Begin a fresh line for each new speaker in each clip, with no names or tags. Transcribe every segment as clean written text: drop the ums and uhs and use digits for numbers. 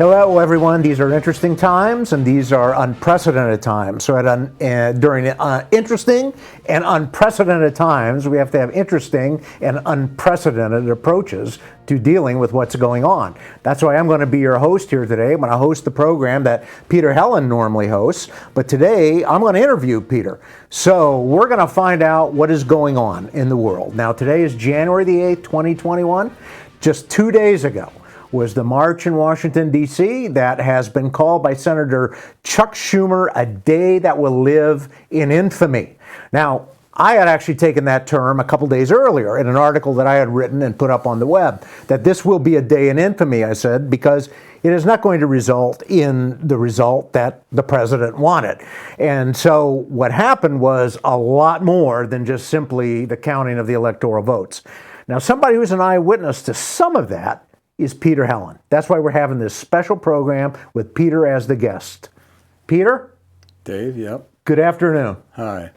Hello, everyone. These are interesting times, and these are unprecedented times. So, during interesting and unprecedented times, we have to have interesting and unprecedented approaches to dealing with what's going on. That's why I'm going to be your host here today. I'm going to host the program that Peter Helland normally hosts, but today I'm going to interview Peter. So, we're going to find out what is going on in the world. Now, today is January the 8th, 2021. Just 2 days ago was the march in Washington, D.C. that has been called by Senator Chuck Schumer a day that will live in infamy. Now, I had actually taken that term a couple days earlier in an article that I had written and put up on the web, that this will be a day in infamy, I said, because it is not going to result in the result that the president wanted. And so what happened was a lot more than just simply the counting of the electoral votes. Now, somebody who's an eyewitness to some of that is Peter Helland. That's why we're having this special program with Peter as the guest. Peter?
Dave, yep.
Good afternoon.
Hi.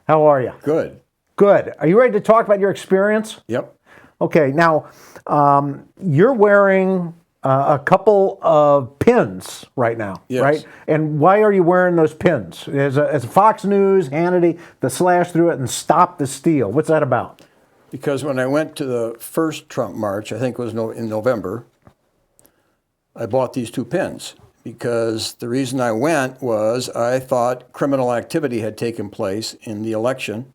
How are you?
Good.
Good. Are you ready to talk about your experience?
Yep.
Okay. Now, you're wearing a couple of pins right now,
yes.
Right? And why are you wearing those pins? As Fox News, Hannity, the slash through it and stop the steal. What's that about?
Because when I went to the first Trump march, I think it was in November, I bought these two pins. Because the reason I went was I thought criminal activity had taken place in the election,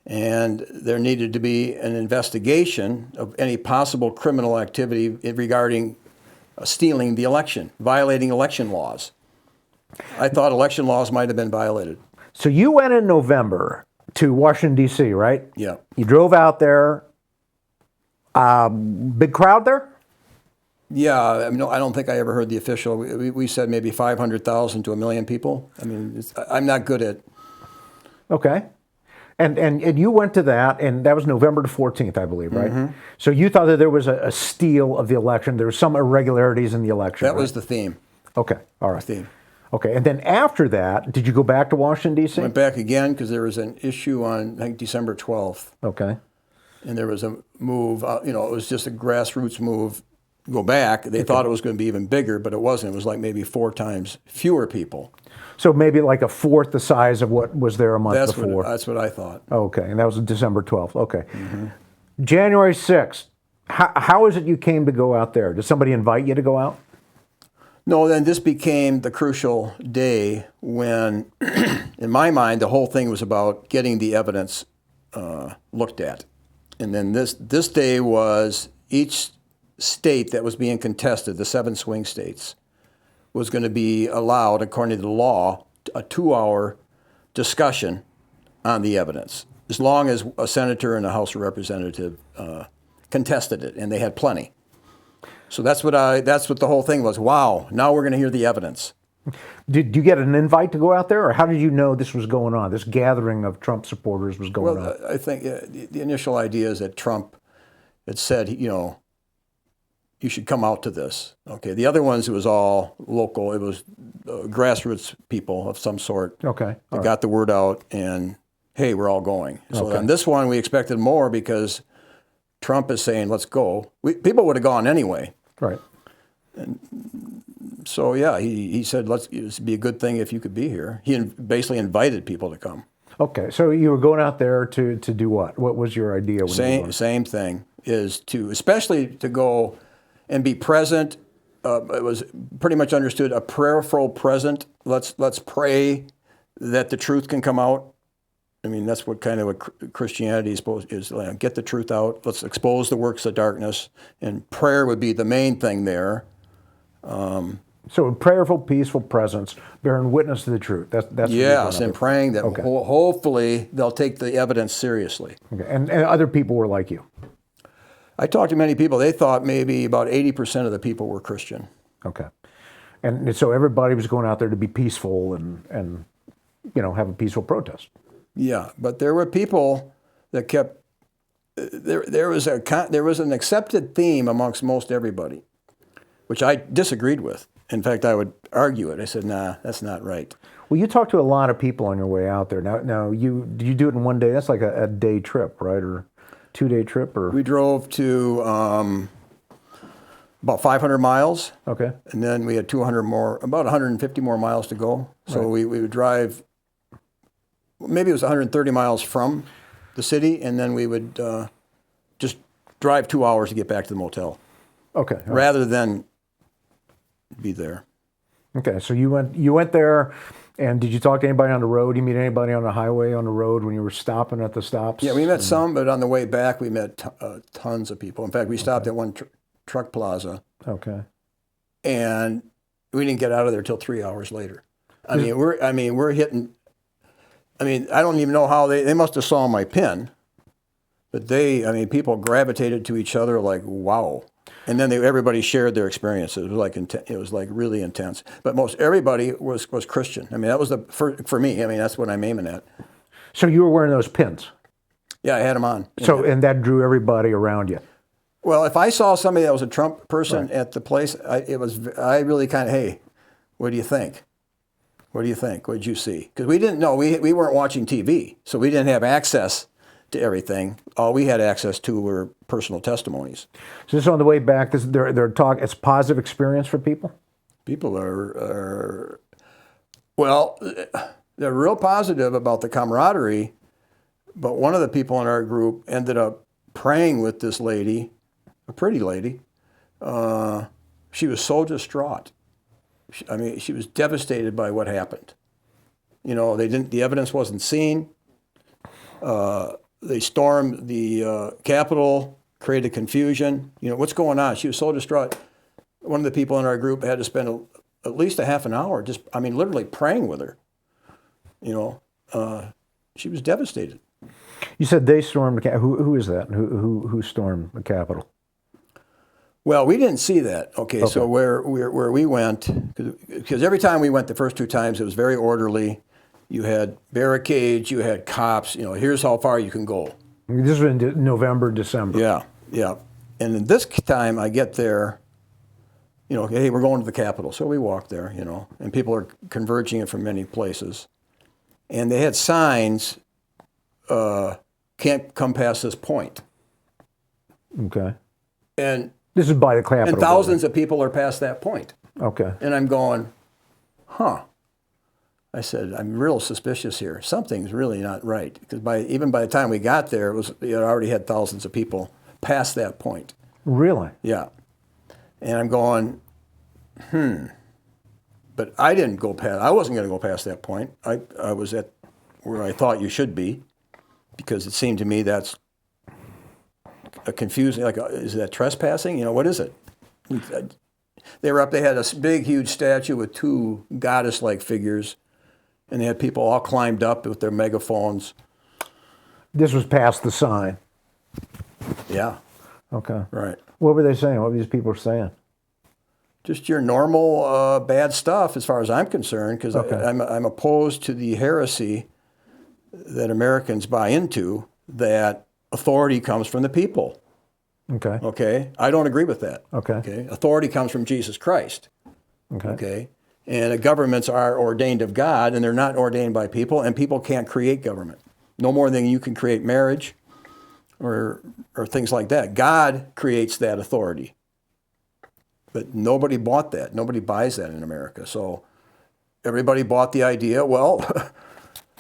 and there needed to be an investigation of any possible criminal activity regarding stealing the election, violating election laws. I thought election laws might have been violated.
So you went in November to Washington, D.C., right?
Yeah.
You drove out there. Big crowd there?
Yeah, I mean, I don't think I ever heard the official. We said maybe 500,000 to 1 million people. I mean, I'm not good at.
Okay. And you went to that, and that was November the 14th, I believe, right?
Mm-hmm.
So you thought that there was a steal of the election. There were some irregularities in the election.
That
right?
was the theme.
Okay. All right.
The theme.
Okay. And then after that, did you go back to Washington, D.C.?
Went back again because there was an issue on, I think, December 12th.
Okay.
And there was a move, it was just a grassroots move. Go back. They thought it was going to be even bigger, but it wasn't. It was like maybe 4 times fewer people.
So maybe like a fourth the size of what was there a month before.
That's what I thought.
Okay. And that was December 12th. Okay. Mm-hmm. January 6th. How is it you came to go out there? Did somebody invite you to go out?
No, then this became the crucial day when, in my mind, the whole thing was about getting the evidence looked at. And then this day was each state that was being contested, the 7 swing states, was going to be allowed, according to the law, a 2-hour discussion on the evidence, as long as a senator and a House representative contested it, and they had plenty. So that's what the whole thing was. Wow, now we're going to hear the evidence.
Did you get an invite to go out there, or how did you know this was going on? This gathering of Trump supporters was going on.
I think the initial idea is that Trump had said, you should come out to this. Okay, the other ones, it was all local. It was grassroots people of some sort.
Okay,
that got the word out, and hey, we're all going. So on this one, we expected more because Trump is saying, let's go. People would have gone anyway.
Right.
And so, yeah, he said, it'd be a good thing if you could be here. He basically invited people to come.
Okay, so you were going out there to do what? What was your idea?
Same thing, is especially to go and be present. It was pretty much understood, a prayerful present. Let's pray that the truth can come out. I mean, that's what kind of what Christianity is get the truth out. Let's expose the works of darkness, and prayer would be the main thing there.
So a prayerful, peaceful presence, bearing witness to the truth. That's
yes, and praying that hopefully they'll take the evidence seriously.
Okay, and other people were like you.
I talked to many people. They thought maybe about 80% of the people were Christian.
Okay, and so everybody was going out there to be peaceful and have a peaceful protest.
Yeah, but there were people that kept. There was an accepted theme amongst most everybody, which I disagreed with. In fact, I would argue it. I said, nah, that's not right.
Well, you talked to a lot of people on your way out there. Now, did you do it in one day? That's like a day trip, right? Or 2-day trip? Or
we drove to About 500 miles.
Okay.
And then we had 200 more, about 150 more miles to go. So
Right.
we would drive, maybe it was 130 miles from the city, and then we would just drive 2 hours to get back to the motel,
Okay. All right.
rather than be there.
Okay. So you went there, and did you talk to anybody on the road? You meet anybody on the highway, on the road, when you were stopping at the stops?
Yeah, we met some, but on the way back, we met tons of people. In fact, we stopped at one truck plaza,
Okay.
and we didn't get out of there till 3 hours later. We're hitting. I don't even know how they must have saw my pin, but people gravitated to each other like, wow. And then everybody shared their experiences. It was like really intense. But most everybody was Christian. That was for me. That's what I'm aiming at.
So you were wearing those pins.
Yeah, I had them on.
So and that drew everybody around you.
Well, if I saw somebody that was a Trump person
Right.
at the place, I really kind of, hey, what do you think? What do you think? What did you see? Because we didn't know. We weren't watching TV, so we didn't have access to everything. All we had access to were personal testimonies.
So this on the way back, they're talking. It's a positive experience for people.
People are well, they're real positive about the camaraderie, but one of the people in our group ended up praying with this lady, a pretty lady. She was so distraught. She was devastated by what happened. The evidence wasn't seen. They stormed the Capitol, created confusion. What's going on? She was so distraught. One of the people in our group had to spend at least a half an hour just, literally praying with her. She was devastated.
You said they stormed the Capitol. Who is that? Who stormed the Capitol?
Well, we didn't see that. Okay. So where we went, because every time we went the first two times, it was very orderly. You had barricades, you had cops. Here's how far you can go.
This was in November, December.
Yeah. And then this time I get there, hey, we're going to the Capitol. So we walk there, and people are converging in from many places. And they had signs, can't come past this point.
Okay.
And
this is by the Capitol.
And thousands of people are past that point.
Okay.
And I'm going, I said, I'm real suspicious here. Something's really not right. Because even by the time we got there, it already had thousands of people past that point.
Really?
Yeah. And I'm going, But I didn't go past, I wasn't going to go past that point. I was at where I thought you should be, because it seemed to me that's a confusing, is that trespassing? What is it? They were up, they had a big, huge statue with two goddess-like figures, and they had people all climbed up with their megaphones.
This was past the sign.
Yeah.
Okay.
Right.
What were they saying? What were these people saying?
Just your normal bad stuff, as far as I'm concerned, because I'm opposed to the heresy that Americans buy into, that authority comes from the people.
Okay.
Okay? I don't agree with that.
Okay.
Authority comes from Jesus Christ.
Okay.
Okay? And the governments are ordained of God, and they're not ordained by people, and people can't create government. No more than you can create marriage or things like that. God creates that authority. But nobody bought that. Nobody buys that in America. So everybody bought the idea, well,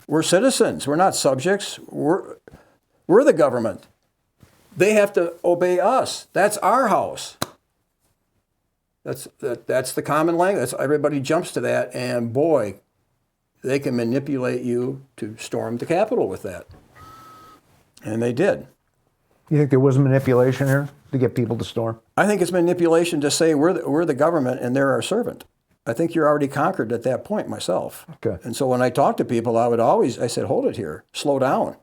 we're citizens. We're not subjects. We're the government. They have to obey us. That's our house. That's the common language. Everybody jumps to that, and boy, they can manipulate you to storm the Capitol with that. And they did.
You think there was manipulation here to get people to storm?
I think it's manipulation to say we're the government and they're our servant. I think you're already conquered at that point myself.
Okay.
And so when I talk to people, I said, hold it here, slow down.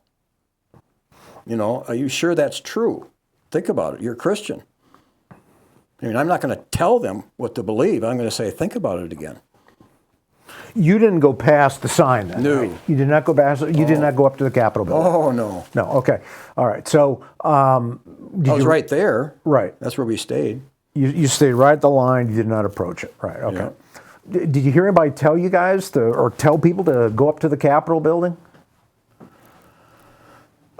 Are you sure that's true? Think about it. You're a Christian. I'm not going to tell them what to believe. I'm going to say, think about it again.
You didn't go past the sign then?
No.
Right? You did not go past. You did not go up to the Capitol building?
Oh, no.
No. Okay. All right. So
I was right there.
Right.
That's where we stayed.
You stayed right at the line. You did not approach it. Right. Okay.
Yeah.
Did you hear anybody tell you guys or tell people to go up to the Capitol building?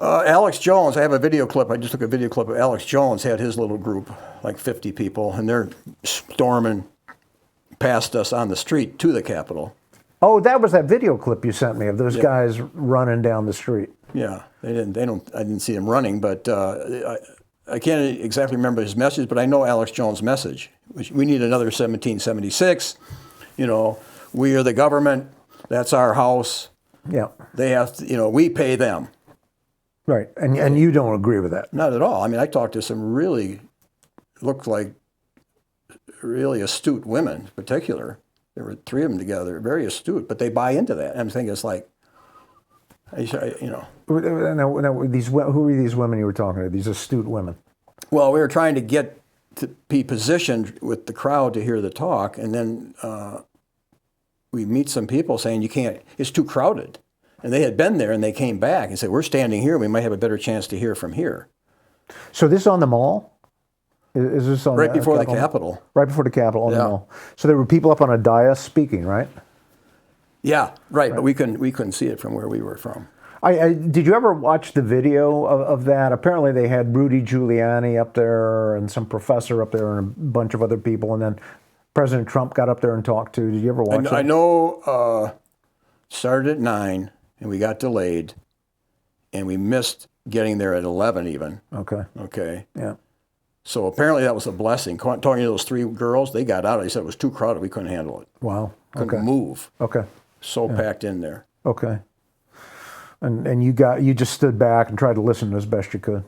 Alex Jones, I have a video clip. I just took a video clip of Alex Jones, had his little group, like 50 people, and they're storming past us on the street to the Capitol.
Oh, that was that video clip you sent me of those guys running down the street.
Yeah, I didn't see them running, but I can't exactly remember his message, but I know Alex Jones' message. We need another 1776. You know, we are the government. That's our house.
Yeah.
They have to, you know, we pay them.
Right, and you don't agree with that?
Not at all. I mean, I talked to some looked like really astute women in particular. There were 3 of them together, very astute, but they buy into that. I'm thinking it's like, you know.
Now, who were these women you were talking to, these astute women?
Well, we were trying to get to be positioned with the crowd to hear the talk, and then we meet some people saying, you can't, it's too crowded. And they had been there, and they came back and said, we're standing here. We might have a better chance to hear from here.
So this is on the mall? Is this on
right before the Capitol?
Right before the Capitol on the mall. So there were people up on a dais speaking, right?
Yeah, right. But we couldn't see it from where we were from.
Did you ever watch the video of that? Apparently they had Rudy Giuliani up there and some professor up there and a bunch of other people, and then President Trump got up there and talked to. Did you ever watch it?
I know started at 9, and we got delayed, and we missed getting there at 11 even.
Okay.
Okay.
Yeah.
So apparently that was a blessing. Talking to those 3 girls, they got out. They said it was too crowded. We couldn't handle it.
Wow.
Couldn't move.
Okay.
So packed in there.
Okay. And you just stood back and tried to listen as best you could.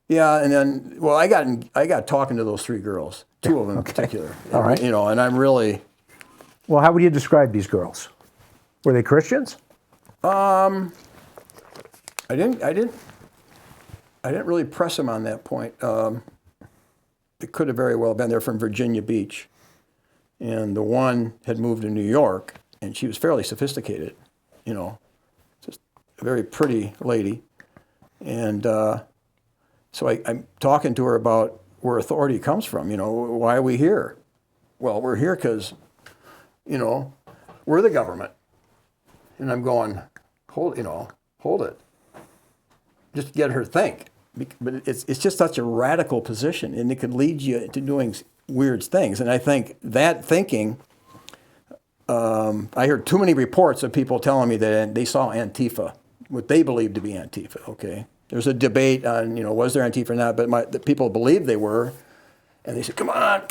Yeah, and then I got talking to those 3 girls, 2 of them in particular.
All right.
You know, and I'm really.
Well, how would you describe these girls? Were they Christians?
I didn't really press them on that point. It could have very well been. They're from Virginia Beach, and the one had moved to New York, and she was fairly sophisticated, you know, just a very pretty lady. And so I'm talking to her about where authority comes from. You know, why are we here? Well, we're here because, you know, we're the government. And I'm going, hold it. Just get her to think. But it's just such a radical position, and it could lead you to doing weird things. And I think that thinking, I heard too many reports of people telling me that they saw Antifa, what they believed to be Antifa, okay? There's a debate on, you know, was there Antifa or not, but the people believed they were, and they said, come on.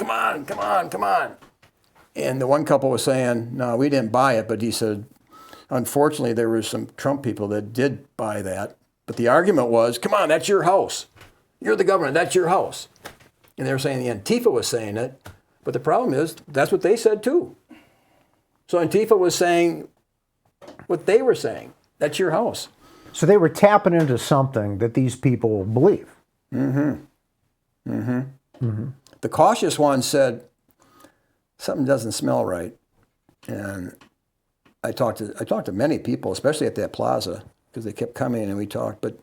And the one couple was saying, no, we didn't buy it, but he said, unfortunately, there were some Trump people that did buy that. But the argument was, come on, that's your house. You're the government, that's your house. And they were saying the Antifa was saying it, but the problem is, that's what they said too. So Antifa was saying what they were saying, that's your house.
So they were tapping into something that these people believe.
The cautious one said, something doesn't smell right. And I talked to many people, especially at that plaza, because they kept coming and we talked. But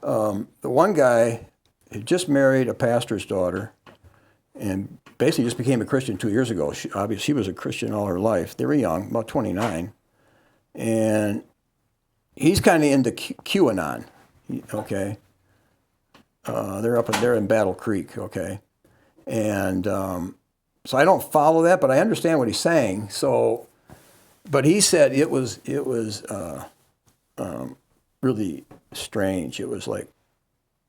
the one guy had just married a pastor's daughter and basically just became a Christian 2 years ago. She was a Christian all her life. They were young, about 29. And he's kind of into QAnon, okay? They're in Battle Creek, okay? And so I don't follow that, but I understand what he's saying. So, but he said it was really strange. It was like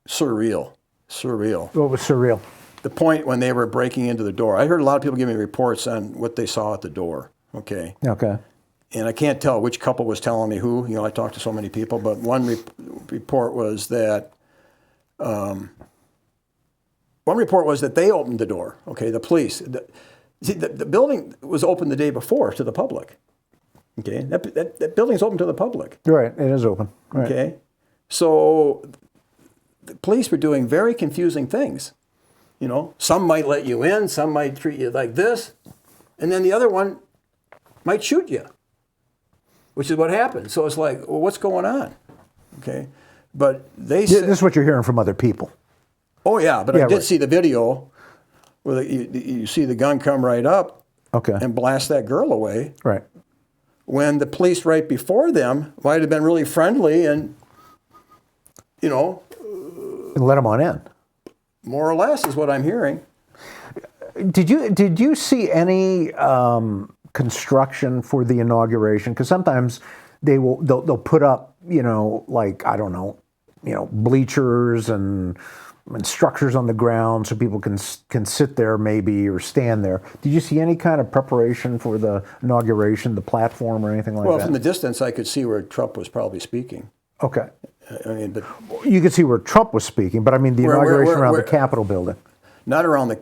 surreal.
What was surreal?
The point when they were breaking into the door. I heard a lot of people give me reports on what they saw at the door. Okay.
Okay.
And I can't tell which couple was telling me who. You know, I talked to so many people, but one report was that they opened the door. Okay, the police. The building was open the day before to the public. Okay, that building's open to the public.
Right, it is open. Right.
Okay, so the police were doing very confusing things. You know, some might let you in, some might treat you like this, and then the other one might shoot you, which is what happened. So it's like, well, what's going on? Okay, but they said,
this is what you're hearing from other people.
Oh yeah, but I did see the video where you see the gun come right up,
okay,
and blast that girl away.
Right.
When the police right before them might have been really friendly and you know,
And let them on in.
more or less is what I'm hearing.
Did you see any construction for the inauguration? Because sometimes they'll put up, like, I don't know, bleachers and structures on the ground so people can sit there maybe or stand there. Did you see any kind of preparation for the inauguration, the platform or anything like that?
Well, from the distance, I could see where Trump was probably speaking.
Okay.
I mean, but
You could see where Trump was speaking, but I mean the inauguration around the Capitol building.
not around the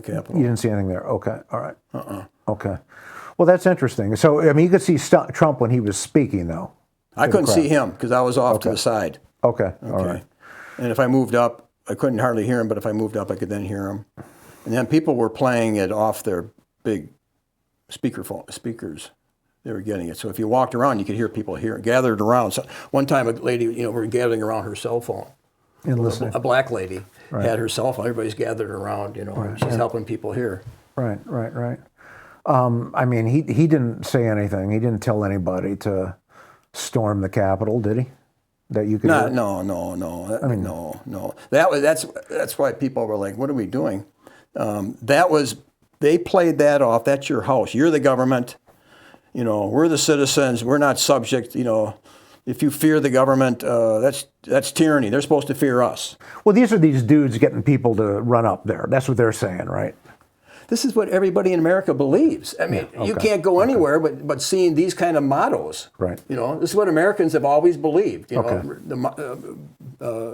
Capitol.
You didn't see anything there. Okay. All right. Okay. Well, that's interesting. So, I mean, you could see Trump when he was speaking, though.
I couldn't see him because I was off to the side.
Okay. All right.
And if I moved up, I couldn't hardly hear him, but if I moved up, I could then hear him. And then people were playing it off their big speakers. They were getting it. So if you walked around, you could hear people gathered around. So one time a lady, we were gathering around her cell phone.
And listening.
A black lady had her cell phone. Everybody's gathered around, and she's helping people hear.
Right. I mean, he didn't say anything. He didn't tell anybody to storm the Capitol, did he? That you could hear?
No. No. That's why people were like, "What are we doing?" They played that off. That's your house. You're the government. We're the citizens. We're not subject. If you fear the government, that's tyranny. They're supposed to fear us.
Well, these are these dudes getting people to run up there. That's what they're saying, right?
This is what everybody in America believes. I mean, you can't go anywhere but seeing these kind of mottos.
Right.
This is what Americans have always believed.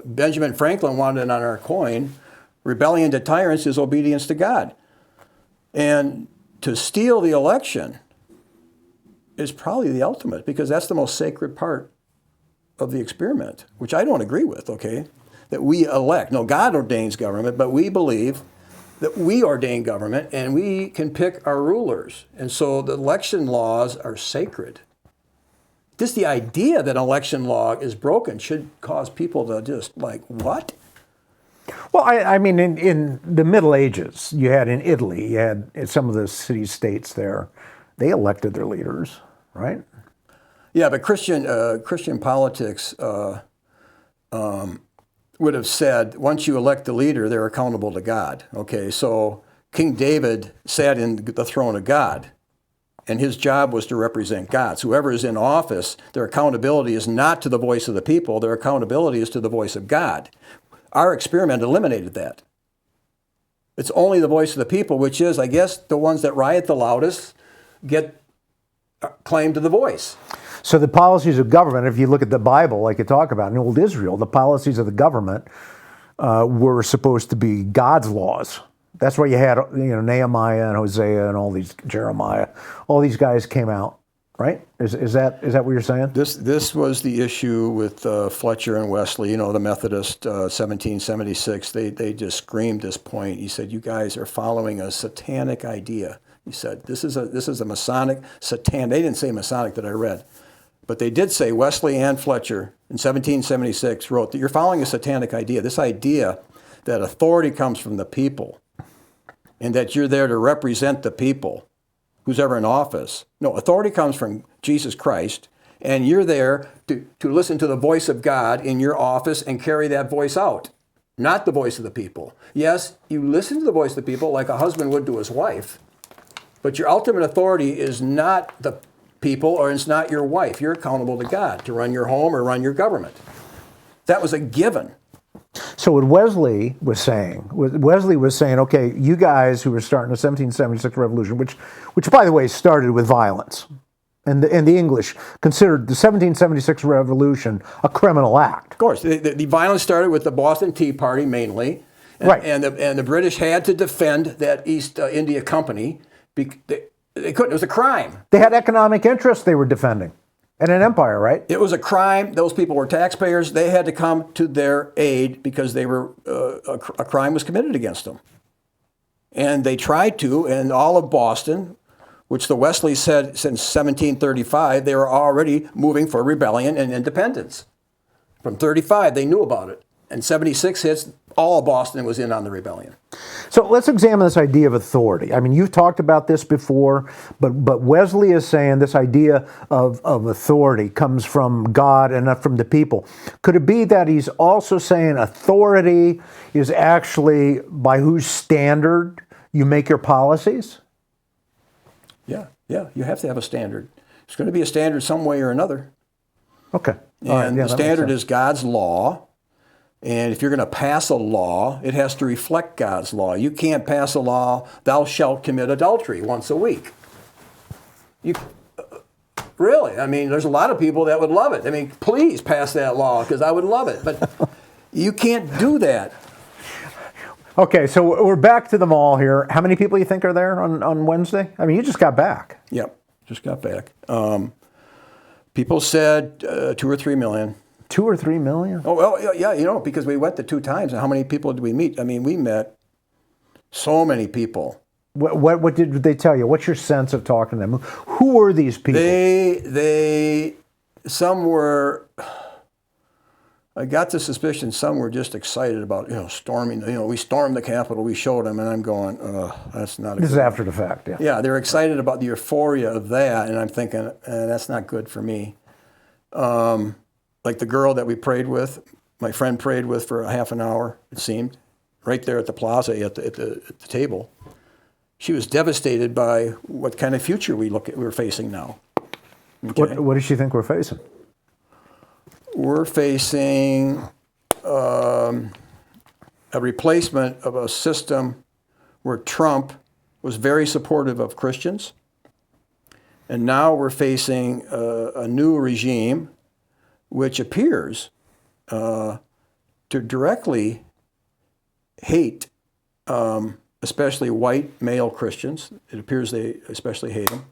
Benjamin Franklin wanted it on our coin. Rebellion to tyrants is obedience to God. And to steal the election is probably the ultimate, because that's the most sacred part of the experiment, which I don't agree with, okay? That we elect. No, God ordains government, but we believe that we ordain government and we can pick our rulers. And so the election laws are sacred. Just the idea that election law is broken should cause people to just like, what?
Well, I mean, in the Middle Ages, you had in Italy, you had in some of the city-states there, they elected their leaders, right?
Yeah, but Christian politics would have said, once you elect the leader, they're accountable to God. Okay, so King David sat in the throne of God, and his job was to represent God. So whoever is in office, their accountability is not to the voice of the people, their accountability is to the voice of God. Our experiment eliminated that. It's only the voice of the people, which is, I guess, the ones that riot the loudest get claim to the voice.
So the policies of government, if you look at the Bible, like you talk about in old Israel, the policies of the government were supposed to be God's laws. That's why you had, Nehemiah and Hosea and all these, Jeremiah, all these guys came out, right? Is that what you're saying?
This was the issue with Fletcher and Wesley, the Methodist, 1776. They just screamed this point. He said, "You guys are following a satanic idea." He said, "This is a Masonic satanic." They didn't say Masonic that I read. But they did say, Wesley and Fletcher in 1776 wrote that you're following a satanic idea, this idea that authority comes from the people and that you're there to represent the people, who's ever in office. No, authority comes from Jesus Christ, and you're there to listen to the voice of God in your office and carry that voice out, not the voice of the people. Yes, you listen to the voice of the people like a husband would to his wife, but your ultimate authority is not the people, or it's not your wife. You're accountable to God to run your home or run your government. That was a given.
So what Wesley was saying, okay, you guys who were starting the 1776 revolution, which by the way started with violence, and the English considered the 1776 revolution a criminal act.
Of course, the violence started with the Boston Tea Party mainly,
right?
And the British had to defend that East India Company. They couldn't. It was a crime.
They had economic interests they were defending, and an empire, right?
It was a crime. Those people were taxpayers. They had to come to their aid because they were a crime was committed against them. And they tried to, and all of Boston, which the Wesleys said since 1735, they were already moving for rebellion and independence. From 35, they knew about it. and 76 hits, all of Boston was in on the rebellion.
So let's examine this idea of authority. I mean, you've talked about this before, but Wesley is saying this idea of authority comes from God and not from the people. Could it be that he's also saying authority is actually by whose standard you make your policies?
Yeah, you have to have a standard. It's going to be a standard some way or another.
Okay.
And the standard is God's law. And if you're going to pass a law, it has to reflect God's law. You can't pass a law, thou shalt commit adultery once a week. Really? I mean, there's a lot of people that would love it. I mean, please pass that law because I would love it. But you can't do that.
Okay, so we're back to the mall here. How many people you think are there on Wednesday? I mean, you just got back.
Yep, just got back. People said 2 or 3 million.
2 or 3 million?
Oh, well, yeah, because we went the 2 times. And how many people did we meet? I mean, we met so many people.
What did they tell you? What's your sense of talking to them? Who were these people?
Some were, I got the suspicion some were just excited about, storming, we stormed the Capitol, we showed them, and I'm going, that's not a
This
good
is after the fact, yeah.
Yeah, they're excited about the euphoria of that, and I'm thinking, that's not good for me. Like the girl that we prayed with, my friend prayed with for a half an hour, it seemed, right there at the plaza at the table. She was devastated by what kind of future we're facing now. Okay?
What does she think we're facing?
We're facing a replacement of a system where Trump was very supportive of Christians, and now we're facing a new regime which appears to directly hate especially white male Christians. It appears they especially hate them.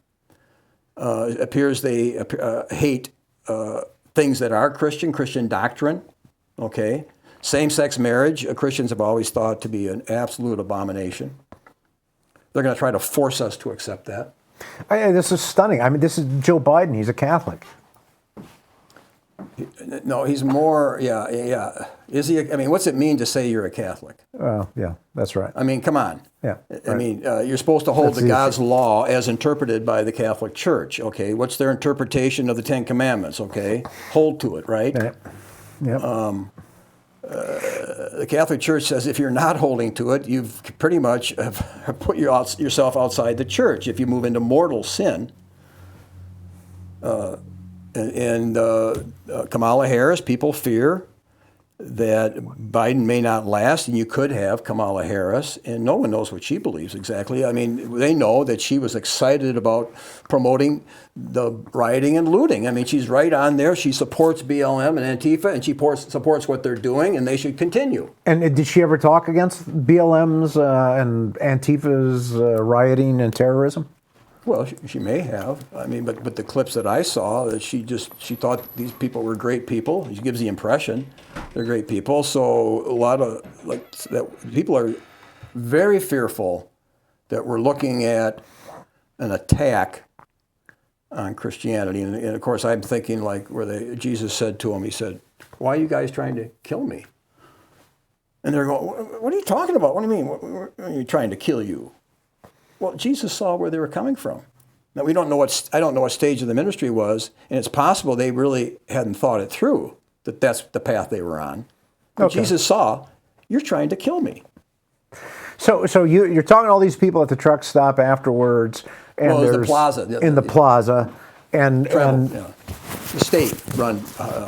It appears they hate things that are Christian doctrine, okay? Same-sex marriage, Christians have always thought to be an absolute abomination. They're going to try to force us to accept that.
This is stunning. I mean, this is Joe Biden. He's a Catholic.
No, he's more, yeah. Is he? I mean, what's it mean to say you're a Catholic?
Oh, yeah, that's right.
I mean, come on.
Yeah.
I mean, you're supposed to hold to God's law as interpreted by the Catholic Church, okay? What's their interpretation of the Ten Commandments, okay? Hold to it, right?
Yeah.
The Catholic Church says if you're not holding to it, you've pretty much have put yourself outside the church. If you move into mortal sin, and Kamala Harris, people fear that Biden may not last, and you could have Kamala Harris, and no one knows what she believes exactly. I mean, they know that she was excited about promoting the rioting and looting. I mean, she's right on there. She supports BLM and Antifa, and she supports what they're doing, and they should continue.
And did she ever talk against BLM's and Antifa's rioting and terrorism?
Well, she may have. I mean, but the clips that I saw, that she thought these people were great people. She gives the impression they're great people. So a lot of that people are very fearful that we're looking at an attack on Christianity. And of course, I'm thinking like where Jesus said to him, he said, "Why are you guys trying to kill me?" And they're going, "What are you talking about? What do you mean? What are you trying to kill you?" Well, Jesus saw where they were coming from. Now, I don't know what stage of the ministry was, and it's possible they really hadn't thought it through, that that's the path they were on. But
okay.
Jesus saw, you're trying to kill me.
So you're talking to all these people at the truck stop afterwards, and
there's
there's
the plaza.
The plaza, and
the state-run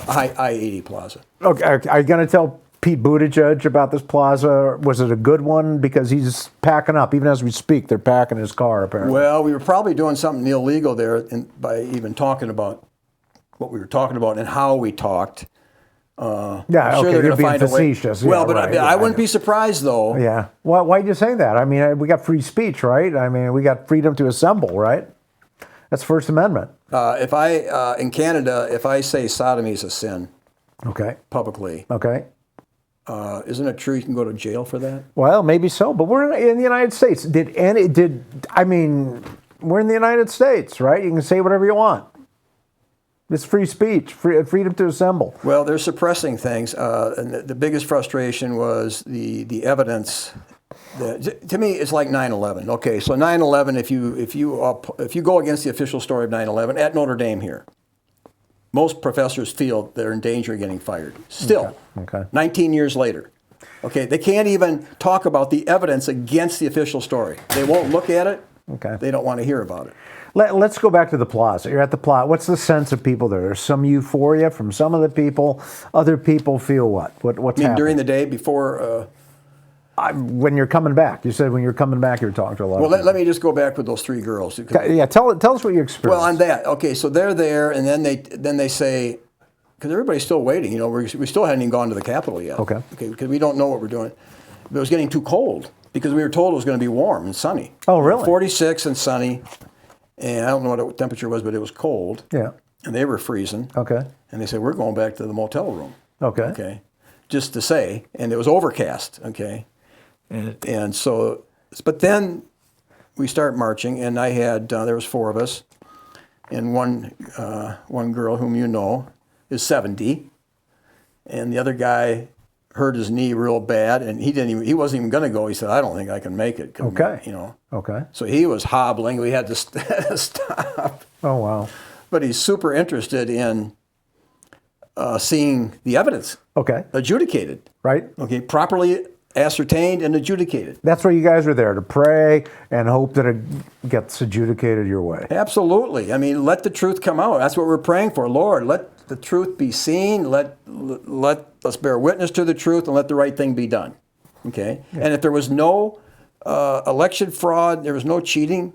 I-80 plaza.
Okay, are you going to tell Pete Buttigieg about this plaza? Was it a good one? Because he's packing up. Even as we speak, they're packing his car, apparently.
Well, we were probably doing something illegal there by even talking about what we were talking about and how we talked.
Yeah,
I'm sure they're going to find
facetious.
a way. Well,
yeah,
but
right,
I wouldn't be surprised, though.
Yeah. Well, why'd you say that? I mean, we got free speech, right? I mean, we got freedom to assemble, right? That's First Amendment.
In Canada, if I say sodomy is a sin,
okay,
publicly,
okay.
Isn't it true you can go to jail for that?
Well, maybe so, but we're in the United States. We're in the United States, right? You can say whatever you want. It's free speech, freedom to assemble.
Well, they're suppressing things, and the biggest frustration was the evidence. To me, it's like 9/11. Okay, so 9/11. If you go against the official story of 9/11 at Notre Dame here, most professors feel they're in danger of getting fired. Still,
Okay.
19 years later. Okay, they can't even talk about the evidence against the official story. They won't look at it.
Okay.
They don't want to hear about it.
Let's go back to the plaza. You're at the plaza. What's the sense of people there? There's some euphoria from some of the people. Other people feel what? What's happening?
During the day before.
When you're coming back, you said when you're coming back, you're talking to a lot of people.
Let me just go back with those 3 girls.
Yeah, tell us what you experienced.
Well, on that, okay, so they're there, and then they say, because everybody's still waiting. We still hadn't even gone to the Capitol yet.
Okay,
because we don't know what we're doing. But it was getting too cold because we were told it was going to be warm and sunny.
Oh, really?
46 and sunny, and I don't know what the temperature was, but it was cold.
Yeah.
And they were freezing.
Okay.
And they said, we're going back to the motel room.
Okay.
Okay. Just to say, and it was overcast. Okay. And so, but then we start marching, and I had there was 4 of us, and one girl whom you know is 70, and the other guy hurt his knee real bad, and he wasn't even going to go. He said, I don't think I can make it.
Okay. Okay.
So he was hobbling. We had to stop.
Oh, wow.
But he's super interested in seeing the evidence.
Okay.
Adjudicated.
Right.
Okay. Properly ascertained and adjudicated.
That's why you guys are there, to pray and hope that it gets adjudicated your way.
Absolutely. I mean, let the truth come out. That's what we're praying for. Lord, let the truth be seen. Let us bear witness to the truth, and let the right thing be done. Okay? Yeah. And if there was no election fraud, there was no cheating,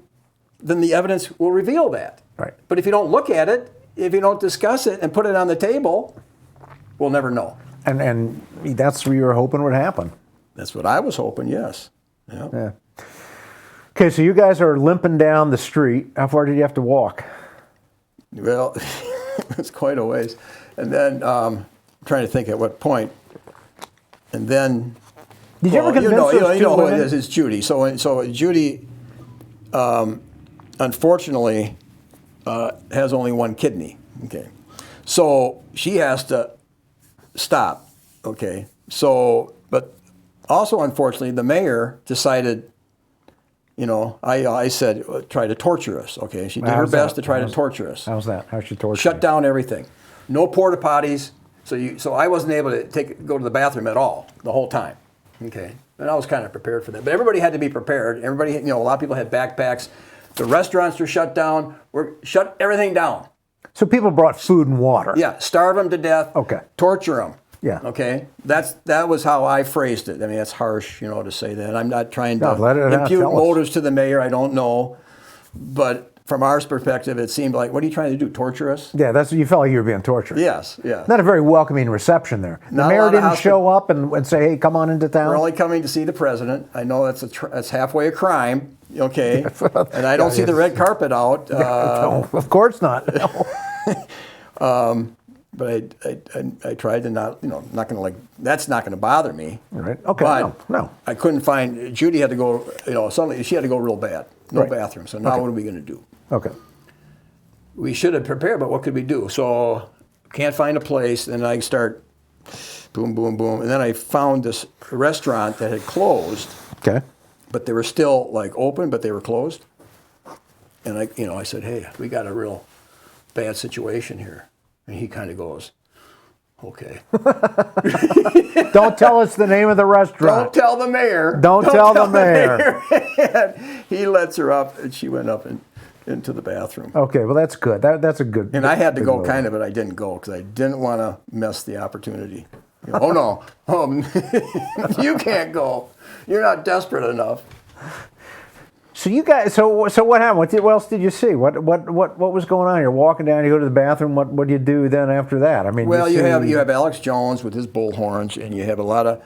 then the evidence will reveal that.
Right.
But if you don't look at it, if you don't discuss it and put it on the table, we'll never know.
And that's what you were hoping would happen.
That's what I was hoping, yes. Yeah.
Okay, so you guys are limping down the street. How far did you have to walk?
Well, it's quite a ways. And then I'm trying to think at what point. And then...
Did you ever convince those two
who it
women?
is. It's Judy. So Judy, unfortunately, has only one kidney. Okay. So she has to stop. Okay. So, but... Also, unfortunately, the mayor decided, I said, try to torture us. Okay, she did her best to try to torture us.
How's that? How's she torture?
Shut down everything. No porta potties. So I wasn't able to go to the bathroom at all the whole time. Okay, and I was kind of prepared for that. But everybody had to be prepared. Everybody, a lot of people had backpacks. The restaurants were shut down. Shut everything down.
So people brought food and water.
Yeah, starve them to death.
Okay.
Torture them.
Yeah.
Okay. That was how I phrased it. I mean, that's harsh, to say that. I'm not trying to
impute
impute motives to the mayor. I don't know, but from our perspective, it seemed like, what are you trying to do? Torture us?
Yeah, that's you felt like you were being tortured.
Yes. Yeah.
Not a very welcoming reception there. The mayor didn't show up and say, "Hey, come on into town."
We're only coming to see the president. I know that's halfway a crime. Okay. And I don't see the red carpet out.
No, of course not. No.
But I tried to not going to that's not going to bother me.
Right. Okay.
But
no.
I couldn't find, Judy had to go, suddenly she had to go real bad. No bathroom. So now what are we going to do?
Okay.
We should have prepared, but what could we do? So can't find a place, and I start boom, boom, boom. And then I found this restaurant that had closed.
Okay.
But they were still open, but they were closed. And I said, hey, we got a real bad situation here. And he kind of goes, okay.
Don't tell us the name of the restaurant.
Don't tell the mayor.
Don't tell the mayor.
And he lets her up, and she went up into the bathroom.
Okay, well, that's good. That's a good.
And I had to go kind of, but I didn't go because I didn't want to miss the opportunity. Oh, no. You can't go. You're not desperate enough.
So you guys, so what happened? What else did you see? What was going on? You're walking down. You go to the bathroom. What do you do then after that? I mean,
well, you have Alex Jones with his bullhorns, and you have a lot of.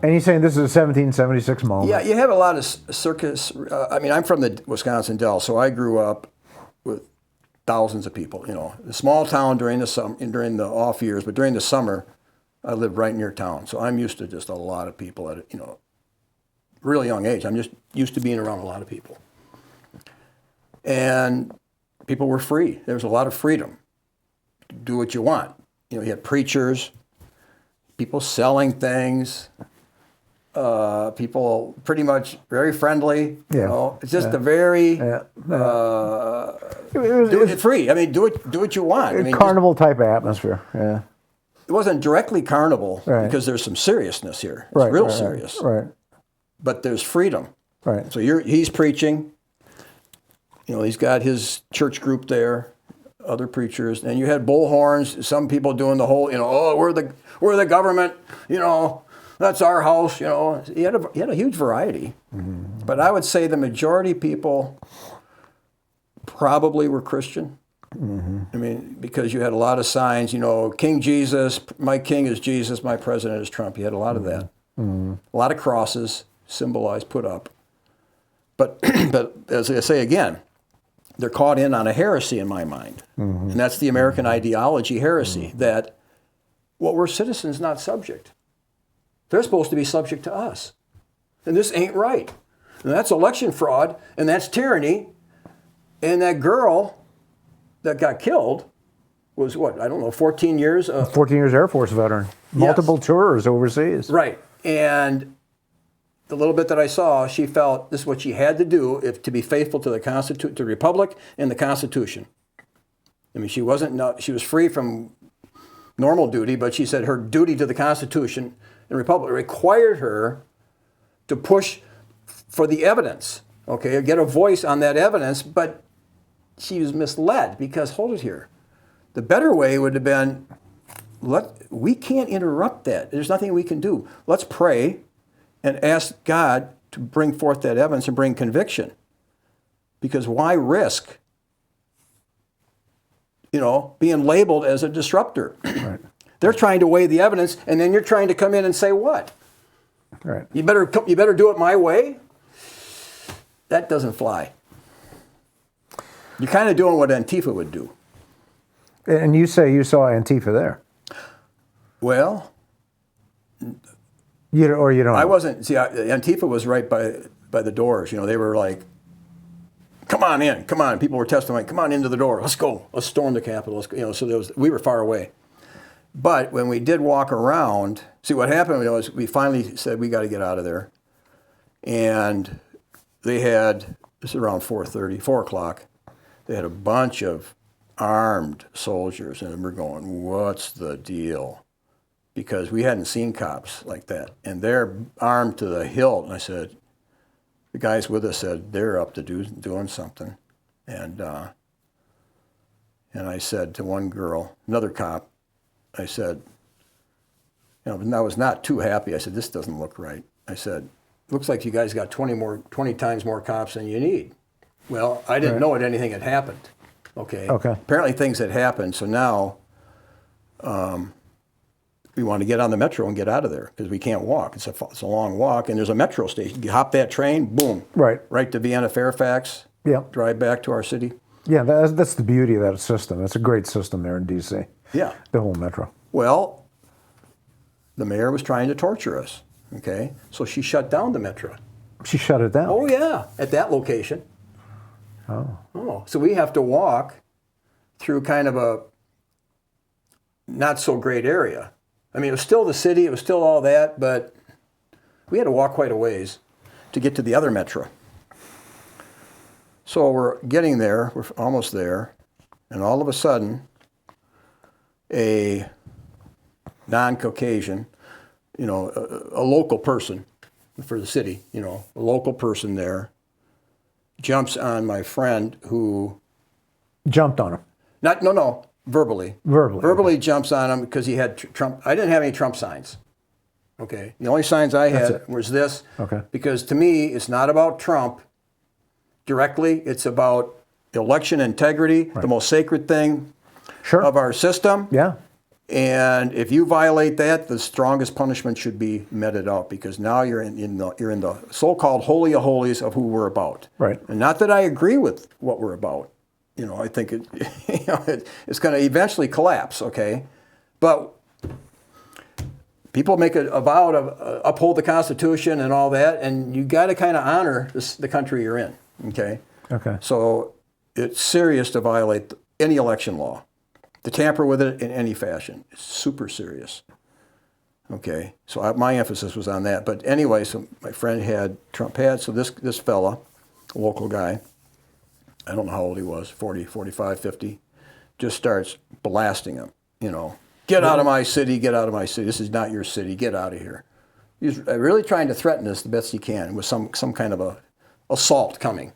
And he's saying this is a 1776 moment.
Yeah, you have a lot of circus. I'm from the Wisconsin Dells, so I grew up with thousands of people. A small town during the off years, but during the summer, I lived right near town, so I'm used to just a lot of people at really young age. I'm just used to being around a lot of people. And people were free. There was a lot of freedom. Do what you want. You had preachers, people selling things, people pretty much very friendly.
Yeah.
It's just a very it's free. I mean, do what you want. I mean,
carnival type of atmosphere. Yeah.
It wasn't directly carnival because there's some seriousness here. It's real serious.
Right.
But there's freedom.
Right.
So he's preaching. He's got his church group there, other preachers, and you had bullhorns. Some people doing the whole, we're the government. That's our house. He had a huge variety. Mm-hmm. But I would say the majority of people probably were Christian. Mm-hmm. I mean, because you had a lot of signs. King Jesus, my king is Jesus, my president is Trump. You had a lot of that. Mm-hmm. A lot of crosses symbolized, put up. But as I say again, they're caught in on a heresy in my mind. Mm-hmm. And that's the American ideology heresy, that, we're citizens, not subject. They're supposed to be subject to us. And this ain't right. And that's election fraud, and that's tyranny. And that girl that got killed was 14 years?
14 years Air Force veteran. Multiple tours overseas.
Right. And the little bit that I saw, she felt this is what she had to do to be faithful to to the Republic and the Constitution. I mean, she was free from normal duty, but she said her duty to the Constitution and Republic required her to push for the evidence, get a voice on that evidence, but she was misled because, hold it here, the better way would have been, we can't interrupt that. There's nothing we can do. Let's pray and ask God to bring forth that evidence and bring conviction. Because why risk, being labeled as a disruptor? Right. They're trying to weigh the evidence, and then you're trying to come in and say what?
Right.
You better do it my way? That doesn't fly. You're kind of doing what Antifa would do.
And you say you saw Antifa there.
Well,
you don't.
I wasn't. See, Antifa was right by the doors. They were like, "Come on in, come on." People were testifying, "Come on into the door. Let's go. Let's storm the Capitol." Let's go. So we were far away. But when we did walk around, see what happened was we finally said we got to get out of there, and they had this is around 4 o'clock. They had a bunch of armed soldiers, and we're going, "What's the deal?" Because we hadn't seen cops like that. And they're armed to the hilt. And I said, the guys with us said, they're up to doing something. And I said to one girl, another cop, I said, and I was not too happy. I said, this doesn't look right. I said, looks like you guys got 20 times more cops than you need. Well, I didn't know anything had happened. Okay. Apparently things had happened. So now, we want to get on the metro and get out of there because we can't walk. It's a long walk, and there's a metro station. You hop that train, boom, right to Vienna, Fairfax. Yeah, drive back to our city.
Yeah, that's the beauty of that system. It's a great system there in D.C.
Yeah,
the whole metro.
Well, the mayor was trying to torture us. Okay, so she shut down the metro.
She shut it down.
Oh yeah, at that location. Oh, so we have to walk through kind of a not so great area. I mean, it was still the city, it was still all that, but we had to walk quite a ways to get to the other metro. So we're getting there, we're almost there, and all of a sudden, a non-Caucasian, a local person for the city, a local person there, jumps on my friend who...
Jumped on him?
Verbally. Verbally jumps on him because he had Trump. I didn't have any Trump signs. Okay. The only signs I had was this.
Okay.
Because to me, it's not about Trump directly. It's about election integrity, the most sacred thing of our system.
Yeah.
And if you violate that, the strongest punishment should be meted out because now you're in the so-called holy of holies of who we're about.
Right.
And not that I agree with what we're about. I think it's going to eventually collapse, okay? But people make a vow to uphold the Constitution and all that, and you got to kind of honor the country you're in, okay?
Okay.
So it's serious to violate any election law, to tamper with it in any fashion. It's super serious. Okay, so my emphasis was on that. But anyway, so my friend had Trump had, so this fella, a local guy, I don't know how old he was, 40, 45, 50, just starts blasting him, get out of my city, get out of my city. This is not your city, get out of here. He's really trying to threaten us the best he can with some kind of a assault coming.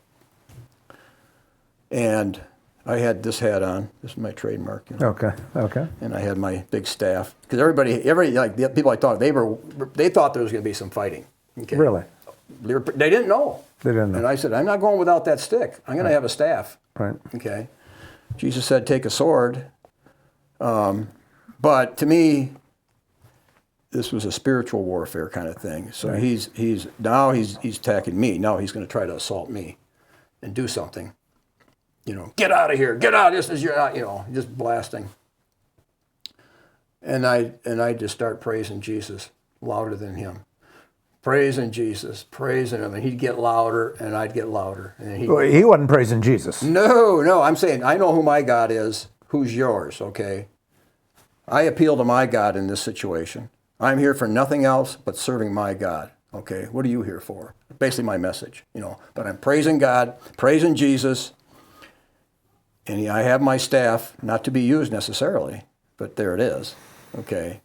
And I had this hat on. This is my trademark.
Okay.
And I had my big staff because everybody, like the people I talked, they thought there was going to be some fighting. Okay?
Really?
They didn't know.
They didn't know.
And I said, I'm not going without that stick. I'm going to have a staff.
Right.
Okay. Jesus said, take a sword. But to me, this was a spiritual warfare kind of thing. So
right.
he's attacking me. Now he's going to try to assault me and do something. Get out of here, get out, this is your, just blasting. And I just start praising Jesus louder than him. Praising Jesus, praising him, and he'd get louder, and I'd get louder. And
he wasn't praising Jesus.
No, I'm saying, I know who my God is, who's yours, okay? I appeal to my God in this situation. I'm here for nothing else but serving my God, okay? What are you here for? Basically my message, But I'm praising God, praising Jesus, and I have my staff, not to be used necessarily, but there it is, okay?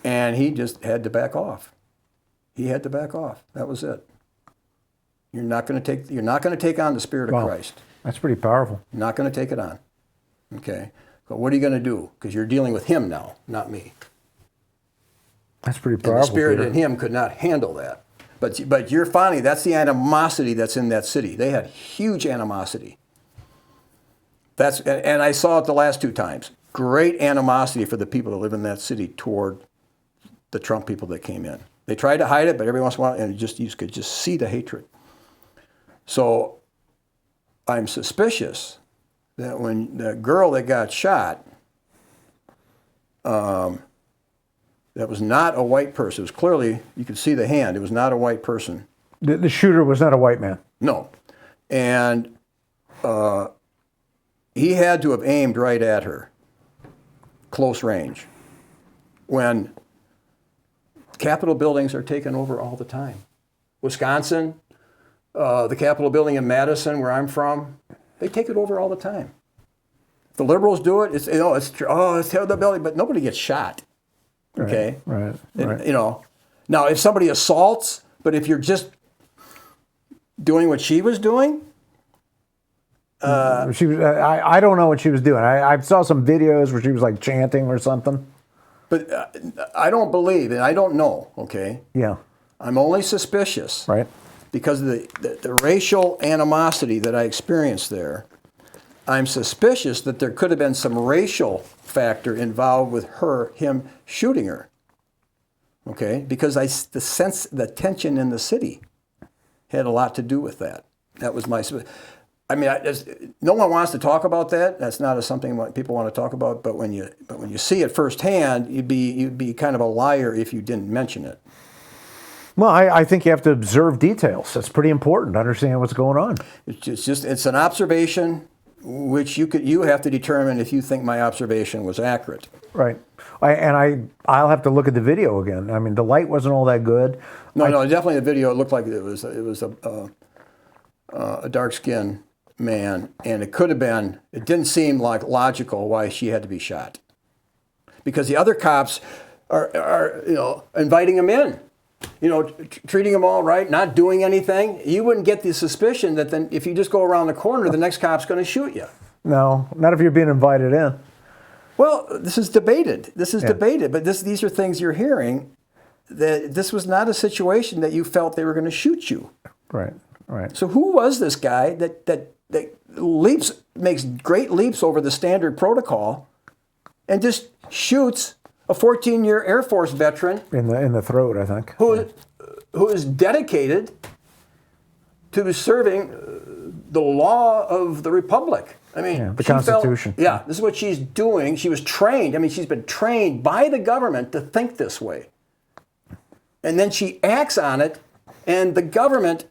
And he just had to back off. He had to back off. That was it. You're not going to take on the Spirit of Christ.
That's pretty powerful.
You're not going to take it on, okay? But what are you going to do? Because you're dealing with him now, not me.
That's pretty powerful.
And the Spirit
Peter.
in him could not handle that. But you're finding that's the animosity that's in that city. They had huge animosity. And I saw it the last two times. Great animosity for the people that live in that city toward the Trump people that came in. They tried to hide it, but every once in a while, and you could just see the hatred. So I'm suspicious that when the girl that got shot, that was not a white person. It was clearly, you could see the hand. It was not a white person.
The shooter was not a white man.
No. And he had to have aimed right at her, close range, when Capitol buildings are taken over all the time. Wisconsin, the Capitol building in Madison, where I'm from, they take it over all the time. If the liberals do it, it's tear the building, but nobody gets shot. Okay?
Right.
Now if somebody assaults, but if you're just doing what she was doing,
she was. I don't know what she was doing. I saw some videos where she was like chanting or something.
But I don't believe, and I don't know, okay?
Yeah.
I'm only suspicious.
Right.
Because of the racial animosity that I experienced there. I'm suspicious that there could have been some racial factor involved with him shooting her. Okay? Because the tension in the city had a lot to do with that. That was my... I mean, no one wants to talk about that. That's not something people want to talk about. But when you see it firsthand, you'd be kind of a liar if you didn't mention it.
Well, I think you have to observe details. That's pretty important to understand what's going on.
It's an observation, which you have to determine if you think my observation was accurate.
Right. I'll have to look at the video again. I mean, the light wasn't all that good.
No, definitely the video. It looked like it was a dark-skinned man, and it could have been. It didn't seem like logical why she had to be shot, because the other cops are inviting him in, treating him all right, not doing anything. You wouldn't get the suspicion that then if you just go around the corner, the next cop's going to shoot you.
No, not if you're being invited in.
Well, this is debated. But these are things you're hearing. That this was not a situation that you felt they were going to shoot you.
Right.
So who was this guy that makes great leaps over the standard protocol and just shoots a 14-year Air Force veteran
in the throat, I think,
who is dedicated to serving the law of the Republic. I mean,
the Constitution.
This is what she's doing. She was trained. I mean, she's been trained by the government to think this way. And then she acts on it, and the government,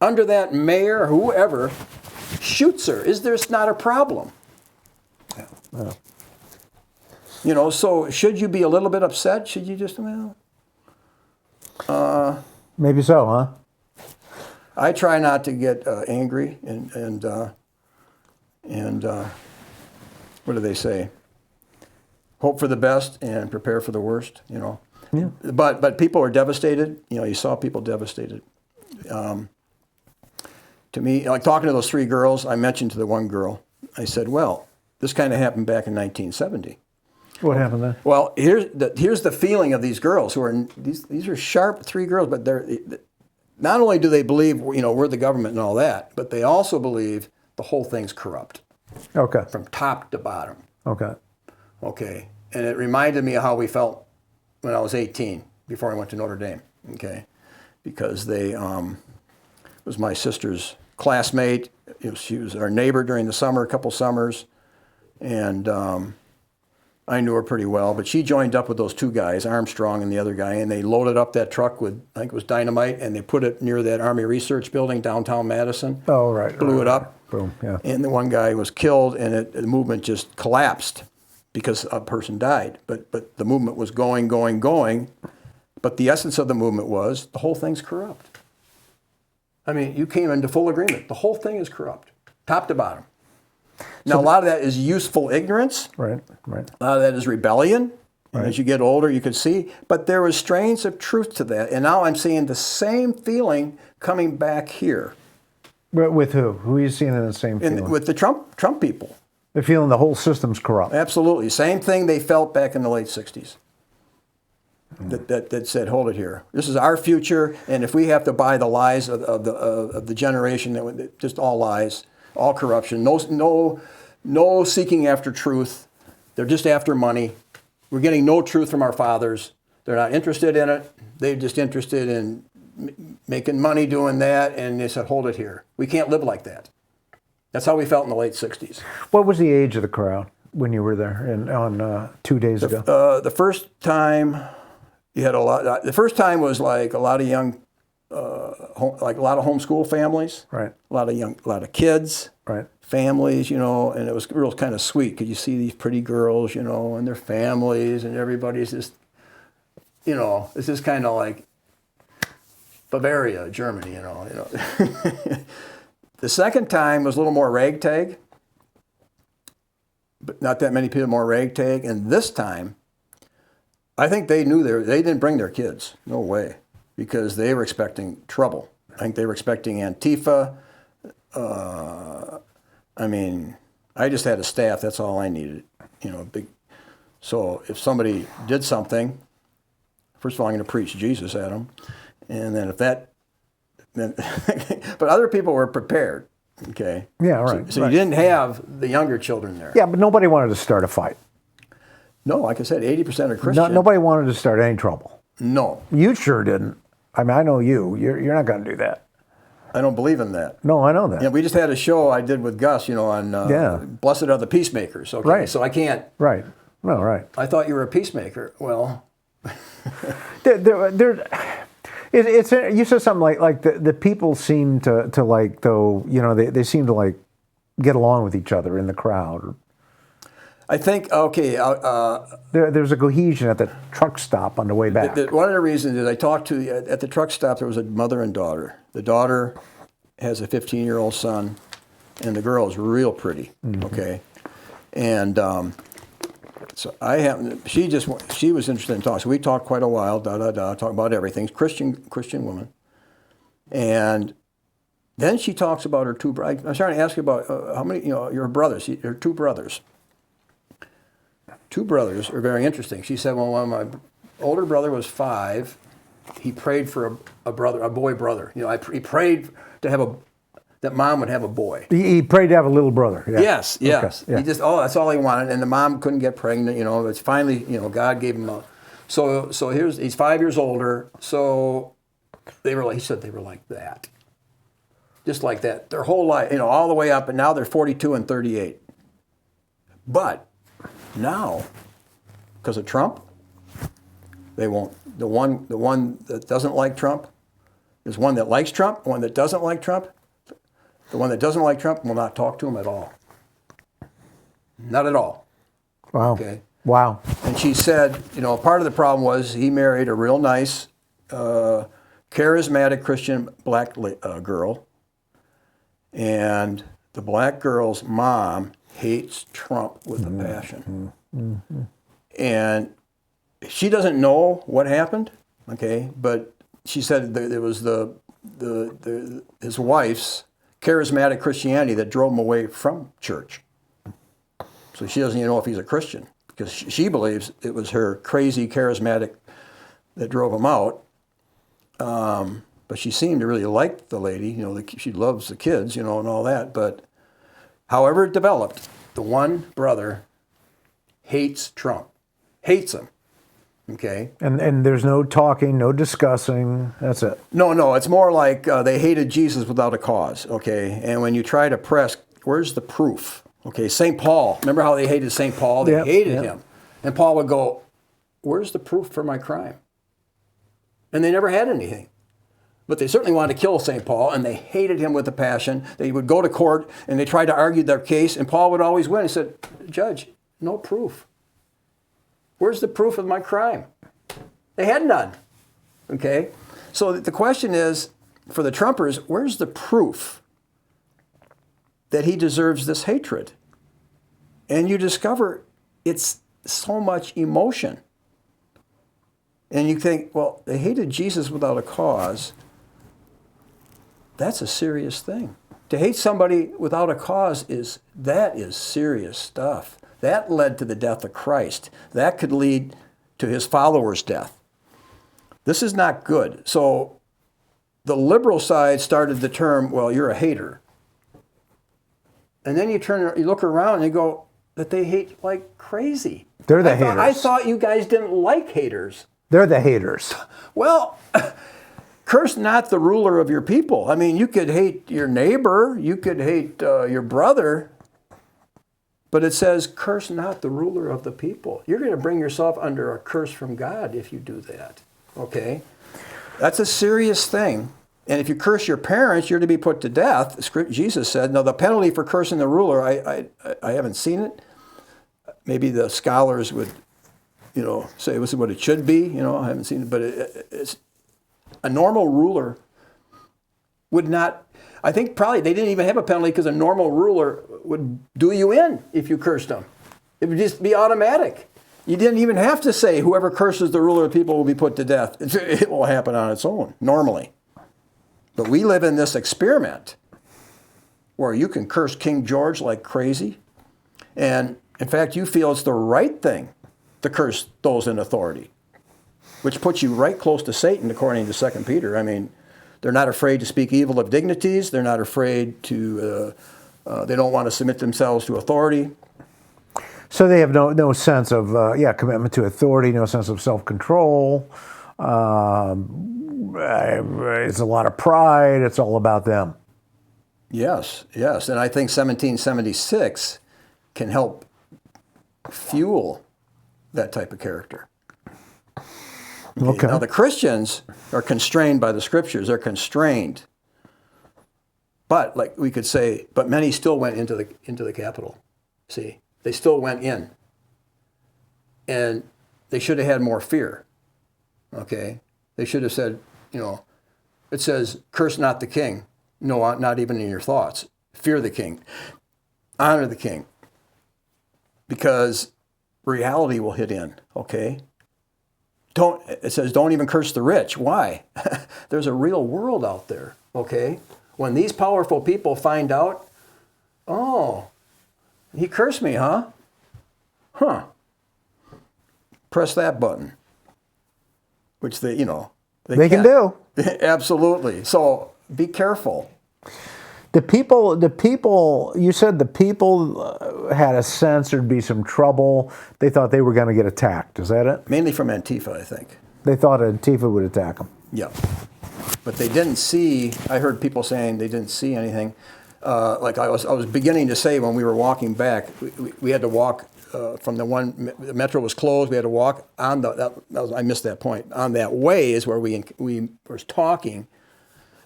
under that mayor or whoever, shoots her. Is there's not a problem?
Yeah.
You know, so should you be a little bit upset? Should you just, well...
Maybe so, huh?
I try not to get angry and what do they say? Hope for the best and prepare for the worst, you know.
Yeah.
But people are devastated. You know, you saw people devastated. To me, like talking to those three girls, I mentioned to the one girl, I said, well, this kind of happened back in 1970.
What happened then?
Well, here's the feeling of these girls who are, these are sharp three girls, but they're, not only do they believe, you know, we're the government and all that, but they also believe the whole thing's corrupt.
Okay.
From top to bottom.
Okay.
Okay. And it reminded me of how we felt when I was 18, before I went to Notre Dame. Okay. Because they, was my sister's classmate. She was our neighbor during the summer, a couple summers. And I knew her pretty well, but she joined up with those two guys, Armstrong and the other guy, and they loaded up that truck with, I think it was dynamite, and they put it near that Army Research Building downtown Madison.
Oh, right.
Blew it up.
Boom, yeah.
And the one guy was killed, and the movement just collapsed because a person died. But the movement was going. But the essence of the movement was the whole thing's corrupt. I mean, you came into full agreement. The whole thing is corrupt, top to bottom. Now, a lot of that is useful ignorance.
Right.
A lot of that is rebellion. And
Right.
as you get older, you can see. But there was strains of truth to that. And now I'm seeing the same feeling coming back here.
With who? Who are you seeing in the same feeling?
With the Trump people.
They're feeling the whole system's corrupt.
Absolutely. Same thing they felt back in the late 60s. That said, hold it here. This is our future, and if we have to buy the lies of the generation, just all lies, all corruption, no seeking after truth. They're just after money. We're getting no truth from our fathers. They're not interested in it. They're just interested in making money doing that, and they said, hold it here. We can't live like that. That's how we felt in the late 60s.
What was the age of the crowd when you were there on 2 days ago?
The first time you had a lot. The first time was like a lot of young, like a lot of homeschool families.
Right.
A lot of kids.
Right.
Families, you know, and it was real kind of sweet because you see these pretty girls, you know, and their families, and everybody's just, you know, it's just kind of like Bavaria, Germany, you know. The second time was a little more ragtag, but not that many people more ragtag. And this time, I think they knew they didn't bring their kids. No way, because they were expecting trouble. I think they were expecting Antifa. I mean, I just had a staff. That's all I needed. You know, big. So if somebody did something, first of all, I'm going to preach Jesus at them, and then if that. Then, but other people were prepared. Okay.
Yeah, right.
So you didn't have the younger children there.
Yeah, but nobody wanted to start a fight.
No, like I said, 80% are Christian.
Nobody wanted to start any trouble.
No.
You sure didn't. I mean, I know you. You're not going to do that.
I don't believe in that.
No, I know that.
Yeah, we just had a show I did with Gus, you know, on Blessed Are the Peacemakers. Okay,
Right.
So I can't.
Right. No, right.
I thought you were a peacemaker. Well.
It's you said something like the people seem to like, though, you know, they seem to like get along with each other in the crowd.
I think, okay.
There's a cohesion at the truck stop on the way back.
One of the reasons is I talked to, at the truck stop, there was a mother and daughter. The daughter has a 15-year-old son, and the girl is real pretty, okay? And so she was interested in talking. So we talked quite a while, talking about everything, Christian woman. And then she talks about her two brothers. I was trying to ask you about how many, you know, your brothers, your two brothers. Two brothers are very interesting. She said, well, when my older brother was 5, he prayed for a boy brother. You know, he prayed to have that mom would have a boy.
He prayed to have a little brother. Yeah.
Yes.
Okay, yeah.
He just, that's all he wanted. And the mom couldn't get pregnant, you know. It's finally, you know, God gave him so he's 5 years older. So he said they were like that. Just like that. Their whole life, you know, all the way up, and now they're 42 and 38. But now, because of Trump, they won't. The one that doesn't like Trump, there's one that likes Trump, one that doesn't like Trump. The one that doesn't like Trump will not talk to him at all. Not at all.
Wow.
Okay.
Wow.
And she said, part of the problem was he married a real nice, charismatic Christian black girl. And the black girl's mom hates Trump with a passion. Mm-hmm. And she doesn't know what happened, okay? But she said that it was his wife's charismatic Christianity that drove him away from church. So she doesn't even know if he's a Christian, because she believes it was her crazy charismatic that drove him out. But she seemed to really like the lady. She loves the kids, and all that. But however it developed, the one brother hates Trump, hates him. Okay.
And there's no talking, no discussing. That's it.
No, it's more like they hated Jesus without a cause. Okay. And when you try to press, where's the proof? Okay. St. Paul. Remember how they hated St. Paul? They hated him. And Paul would go, where's the proof for my crime? And they never had anything. But they certainly wanted to kill St. Paul, and they hated him with a passion. They would go to court, and they tried to argue their case, and Paul would always win. He said, Judge, no proof. Where's the proof of my crime? They had none. Okay? So the question is, for the Trumpers, where's the proof that he deserves this hatred? And you discover it's so much emotion. And you think, well, they hated Jesus without a cause. That's a serious thing. To hate somebody without a cause is serious stuff. That led to the death of Christ. That could lead to his followers' death. This is not good. So the liberal side started the term, well, you're a hater. And then you look around and you go, that they hate like crazy.
They're the haters.
I thought you guys didn't like haters.
They're the haters.
Well, curse not the ruler of your people. I mean, you could hate your neighbor, you could hate your brother, but it says, curse not the ruler of the people. You're going to bring yourself under a curse from God if you do that, okay? That's a serious thing. And if you curse your parents, you're to be put to death. Jesus said, now the penalty for cursing the ruler, I haven't seen it. Maybe the scholars would, say this is what it should be. I haven't seen it, but it's a normal ruler would not. I think probably they didn't even have a penalty because a normal ruler would do you in if you cursed them. It would just be automatic. You didn't even have to say whoever curses the ruler of people will be put to death. It will happen on its own normally. But we live in this experiment where you can curse King George like crazy, and in fact, you feel it's the right thing to curse those in authority, which puts you right close to Satan, according to 2 Peter. I mean, they're not afraid to speak evil of dignities. They're not afraid to, they don't want to submit themselves to authority.
So they have no sense of, commitment to authority, no sense of self-control. It's a lot of pride. It's all about them.
Yes. And I think 1776 can help fuel that type of character. Okay. Now the Christians are constrained by the scriptures. They're constrained. But like we could say, but many still went into the Capitol. See, they still went in. And they should have had more fear. Okay? They should have said, it says, curse not the king. No, not even in your thoughts. Fear the king. Honor the king. Because reality will hit in, okay? It says don't even curse the rich. Why? There's a real world out there, okay? When these powerful people find out, oh, he cursed me, huh? Huh. Press that button. Which they
can do.
Absolutely. So be careful.
The people, you said the people had a sense there'd be some trouble. They thought they were going to get attacked. Is that it?
Mainly from Antifa, I think.
They thought Antifa would attack them.
Yeah. But they didn't see, I heard people saying they didn't see anything. Like I was beginning to say when we were walking back, we had to walk from the metro was closed. We had to walk on I missed that point. On that way is where we were talking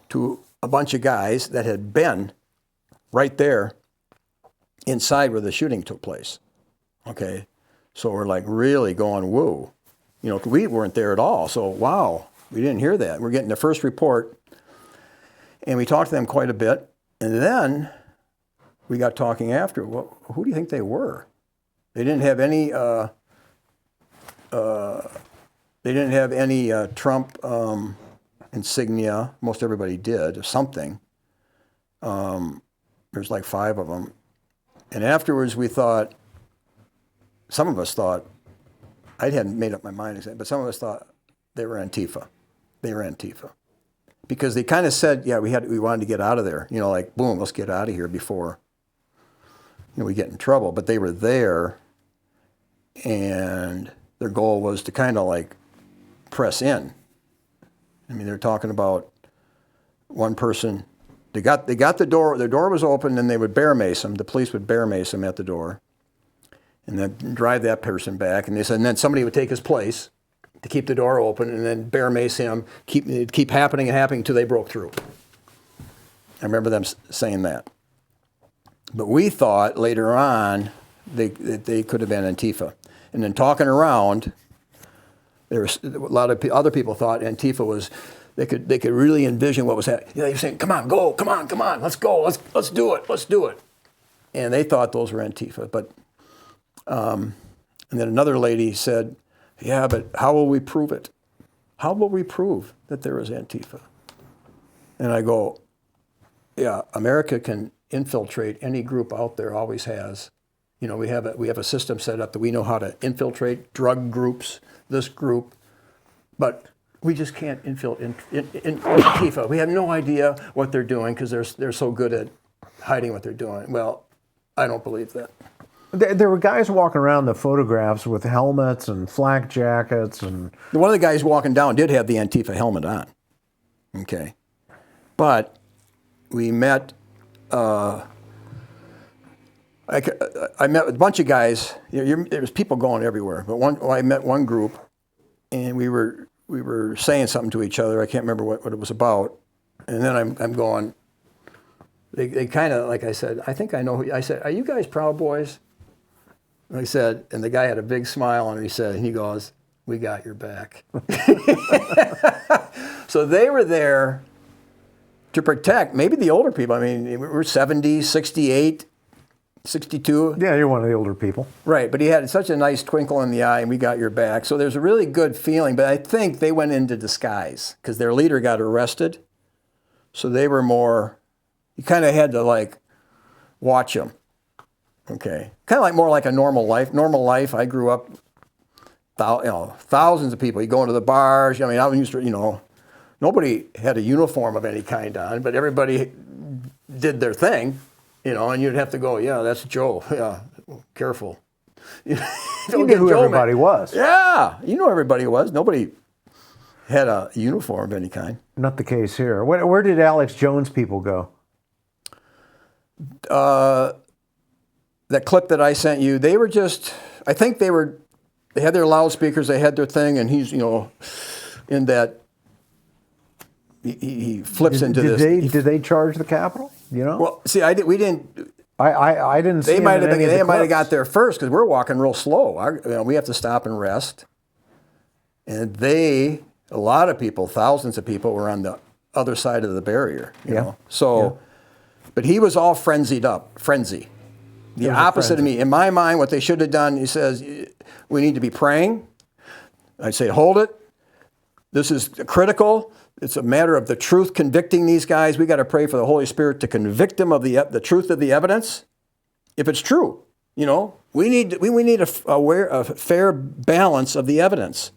to a bunch of guys that had been right there inside where the shooting took place. Okay. So we're like really going, whoa. You know, we weren't there at all. So, wow, we didn't hear that. We're getting the first report. And we talked to them quite a bit. And then we got talking after. Well, who do you think they were? They didn't have any Trump insignia. Most everybody did, or something. There's like 5 of them. And afterwards we thought, some of us thought, I hadn't made up my mind exactly, but some of us thought they were Antifa. They were Antifa. Because they kind of said, yeah, we wanted to get out of there. You know, like, boom, let's get out of here before, you know, we get in trouble. But they were there, and their goal was to kind of like press in. I mean, they're talking about one person. They got the door. Their door was open, and they would bear mace them. The police would bear mace them at the door, and then drive that person back. And they said, and then somebody would take his place to keep the door open, and then bear mace him. Keep happening and happening until they broke through. I remember them saying that. But we thought later on that they could have been Antifa. And then talking around, there was a lot of other people thought Antifa was. They could really envision what was happening. You know, they were saying, "Come on, go! Come on, let's go! Let's do it!" And they thought those were Antifa. But and then another lady said, "Yeah, but how will we prove it? How will we prove that there is Antifa?" And I go, "Yeah, America can infiltrate any group out there. Always has. You know, we have a system set up that we know how to infiltrate drug groups, this group, but." We just can't infiltrate Antifa. We have no idea what they're doing because they're so good at hiding what they're doing. Well, I don't believe that.
There were guys walking around the photographs with helmets and flak jackets, and
one of the guys walking down did have the Antifa helmet on. Okay, but we met. I met with a bunch of guys. There was people going everywhere, but I met one group, and we were saying something to each other. I can't remember what it was about. And then I'm going, they kind of, like I said, I think I know. I said, "Are you guys Proud Boys?" And I said, and the guy had a big smile on him. He goes, "We got your back." So they were there to protect maybe the older people. I mean, we're 70, 68, 62.
Yeah, you're one of the older people.
Right, but he had such a nice twinkle in the eye, and we got your back. So there's a really good feeling, but I think they went into disguise because their leader got arrested. So they were more, you kind of had to like watch them. Okay, kind of like more like a normal life. Normal life, I grew up, thousands of people. You go into the bars, I mean, I used to, nobody had a uniform of any kind on, but everybody did their thing. And you'd have to go, yeah, that's Joe. Yeah, careful.
You knew who everybody was.
Yeah, you know everybody was. Nobody had a uniform of any kind.
Not the case here. Where did Alex Jones people go?
That clip that I sent you, they were just, I think they had their loudspeakers, they had their thing, and he's, in that, he flips into this.
Did they charge the Capitol?
Well, see, we didn't.
I didn't see.
They might have got there first because we're walking real slow. We have to stop and rest. And a lot of people, thousands of people, were on the other side of the barrier. You know? So, but he was all frenzy. The opposite of me. In my mind, what they should have done, he says, we need to be praying. I'd say, hold it. This is critical. It's a matter of the truth convicting these guys. We got to pray for the Holy Spirit to convict them of the truth of the evidence. If it's true, we need a fair balance of the evidence.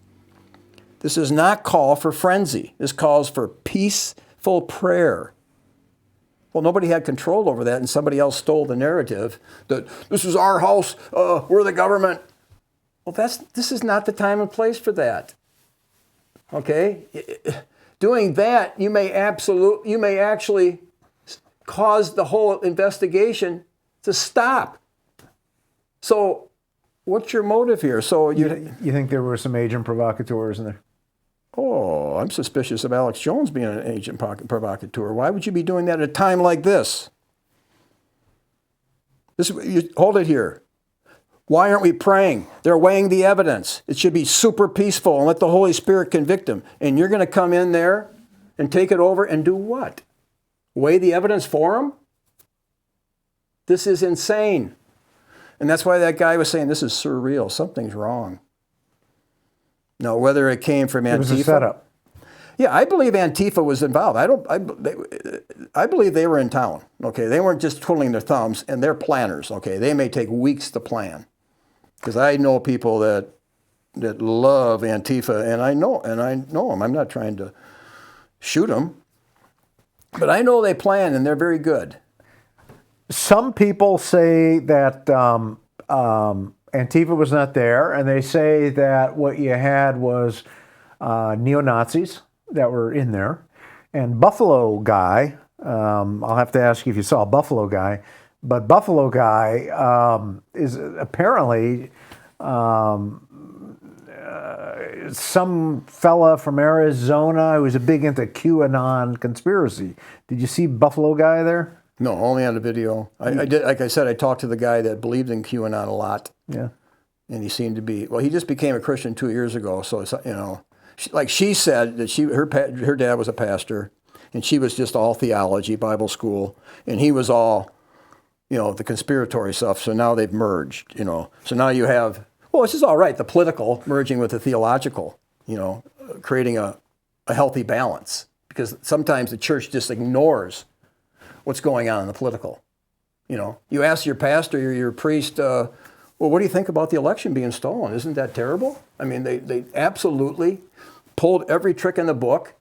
This does not call for frenzy. This calls for peaceful prayer. Well, nobody had control over that, and somebody else stole the narrative that this is our house, we're the government. Well, this is not the time and place for that. Okay? Doing that, you may actually cause the whole investigation to stop. So, what's your motive here? So
you think there were some agent provocateurs in there?
Oh, I'm suspicious of Alex Jones being an agent provocateur. Why would you be doing that at a time like this? Hold it here. Why aren't we praying? They're weighing the evidence. It should be super peaceful and let the Holy Spirit convict them. And you're going to come in there and take it over and do what? Weigh the evidence for them? This is insane. And that's why that guy was saying, this is surreal. Something's wrong. Now, whether it came from Antifa.
It was a setup.
Yeah, I believe Antifa was involved. I believe they were in town. Okay, they weren't just twiddling their thumbs, and they're planners. Okay, they may take weeks to plan, because I know people that love Antifa, and I know them. I'm not trying to shoot them, but I know they plan, and they're very good.
Some people say that Antifa was not there, and they say that what you had was neo-Nazis that were in there. And Buffalo Guy, I'll have to ask you if you saw Buffalo Guy, but Buffalo Guy is apparently some fella from Arizona who's a big into QAnon conspiracy. Did you see Buffalo Guy there?
No, only on the video. I did. Like I said, I talked to the guy that believed in QAnon a lot.
Yeah.
And he seemed to be, well, he just became a Christian 2 years ago. So, it's, like she said that her dad was a pastor, and she was just all theology, Bible school, and he was all, the conspiratory stuff. So now they've merged, So now you have, well, this is all right, the political merging with the theological, creating a healthy balance. Because sometimes the church just ignores what's going on in the political. You ask your pastor or your priest, well, what do you think about the election being stolen? Isn't that terrible? I mean, they absolutely pulled every trick in the book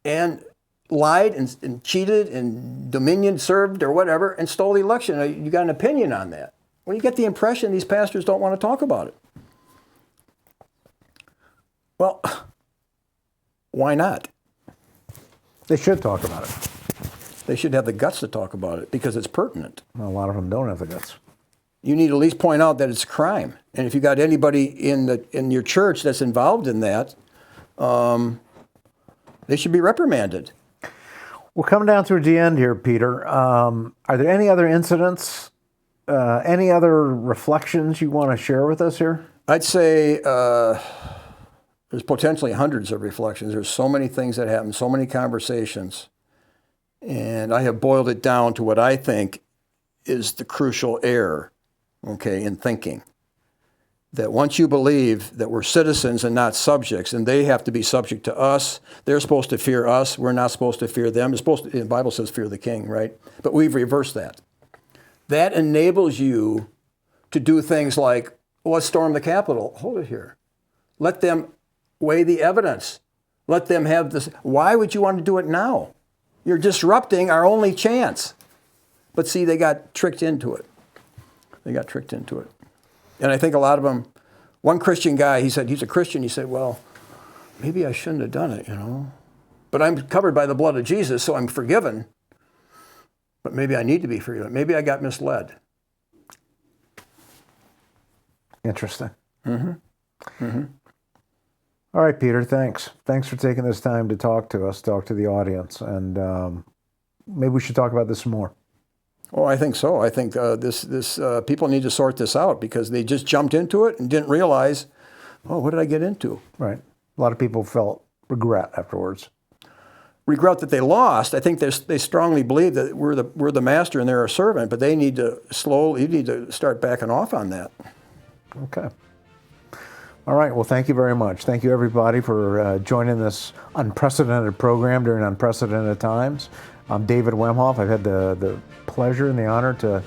and lied and cheated and Dominion served or whatever and stole the election. You got an opinion on that? Well, you get the impression these pastors don't want to talk about it. Well, why not?
They should talk about it.
They should have the guts to talk about it because it's pertinent.
Well, a lot of them don't have the guts.
You need to at least point out that it's a crime. And if you got anybody in your church that's involved in that, they should be reprimanded.
We're coming down towards the end here, Peter. Are there any other incidents, any other reflections you want to share with us here?
I'd say there's potentially hundreds of reflections. There's so many things that happen, so many conversations. And I have boiled it down to what I think is the crucial error, in thinking. That once you believe that we're citizens and not subjects, and they have to be subject to us, they're supposed to fear us, we're not supposed to fear them. The Bible says fear the king, right? But we've reversed that. That enables you to do things like, let's storm the Capitol. Hold it here. Let them weigh the evidence. Let them have this. Why would you want to do it now? You're disrupting our only chance. But see, they got tricked into it. And I think a lot of them, one Christian guy, he said, he's a Christian, he said, well, maybe I shouldn't have done it, But I'm covered by the blood of Jesus, so I'm forgiven. But maybe I need to be forgiven. Maybe I got misled.
Interesting. All right, Peter, thanks. Thanks for taking this time to talk to us, talk to the audience. And maybe we should talk about this some more.
Oh, I think so. I think this people need to sort this out because they just jumped into it and didn't realize, oh, what did I get into?
Right. A lot of people felt regret afterwards.
Regret that they lost. I think they strongly believe that we're the master and they're a servant, but they need to you need to start backing off on that.
Okay. All right. Well, thank you very much. Thank you, everybody, for joining this unprecedented program during unprecedented times. I'm David Wemhoff. I've had the pleasure and the honor to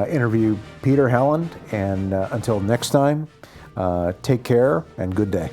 interview Peter Helland. And until next time, take care and good day.